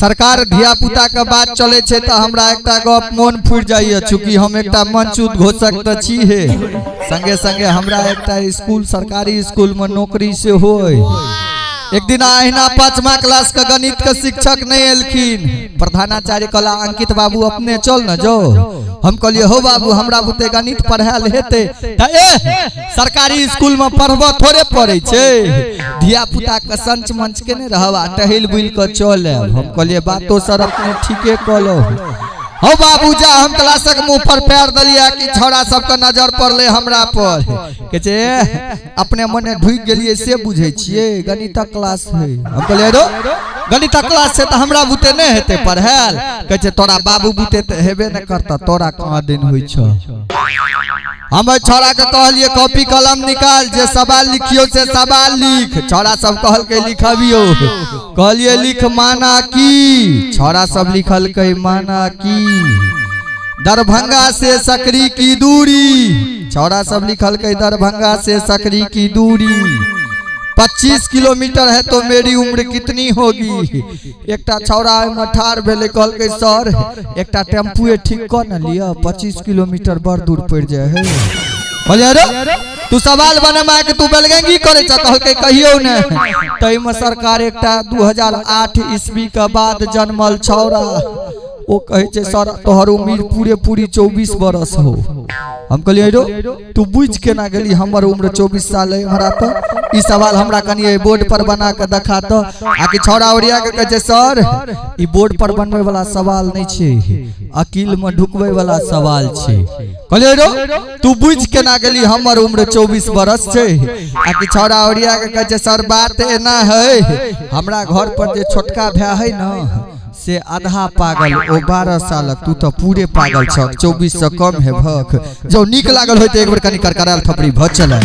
सरकार धिया पुता के बात चले छे तो हमरा एकटा गप मन फुट जाइए, चूंकि हम एकटा मंच उद्घोषक त छी हे, संगे संगे हमरा एकटा स्कूल सरकारी स्कूल में नौकरी से होय। एक दिन अहिना 5मा क्लास के गणित के शिक्षक नहीं एलखिन, प्रधानाचार्य कहला अंकित बाबू अपने चल न जो। हम कहलिए हो बाबू हमरा बुते गणित पढ़ायल हेते, सरकारी स्कूल में पढ़बो थोड़े पड़े छे, धिया पुता के संच मंच के ने रहवा टहल बुल के चले। हम कहलिए बातो सर अपने ठीके कहलो हो बाबू, जा हम क्लासक मुंह पर पैर दलिया कि छौड़ा सबके नजर पड़ले हमरा पर, के छे अपने मने ढुक गेलिए से बुझे छिए गणित क्लास है। हम कहलिए रो गणित क्लास से तो हमरा बुते नहीं हेते पढ़ायल, के छे तोरा बाबू बुते तो हेबे न करता, तोरा कहाँ दिन होई छ। हम छौड़ा के कहलिए कॉपी कलम निकाल, जे सवाल लिखियो से सवाल लिख। छौड़ा सब कहल के लिखबियो, कहलिए लिख माना की, छौड़ा सब लिखल के माना की। दरभंगा से सकरी की दूरी, छौड़ा सब लिखल के दरभंगा से सकरी की दूरी 25 किलोमीटर है तो मेरी उम्र कितनी होगी। एकटा छौड़ा में ठार भेले, कहल के सर एकटा टेम्पुए ठीक कर न लिया, 25 किलोमीटर बड़ दूर पड़ जाए है। बोले अरे तू सवाल बने मा के तू बेलगंगी करे छ, कहल के कहियो ने। तई में सरकार एकटा 2008 ईस्वी के बाद जन्मल छौड़ा, वो कहे छे सर तोहर उम्र पूरी 24 बरस हो। हम कहलिए रो तू बुझ के ना गेली हमर उम्र 24 साल है, हमरा तो ई सवाल हमरा कनी बोर्ड पर बना के दिखा तो। आकि छौड़ा ओरिया के कहे सर ई बोर्ड पर बनवे वाला सवाल नहीं छे, अकील में ढुकवे वाला सवाल छे। कहलिए रो तू बुझ के ना गेली हमर उम्र 24 बरस छे। आकि छौड़ा ओरिया के कहे सर बात एना है, हमरा घर पर जे छोटका भाई है ना से आधा पागल, ओ 12 साल, तू तो पूरे पागल छ, 24 से कम है भक। जो निक लागल होते एक बार कनी करकराल थपड़ी भ चले।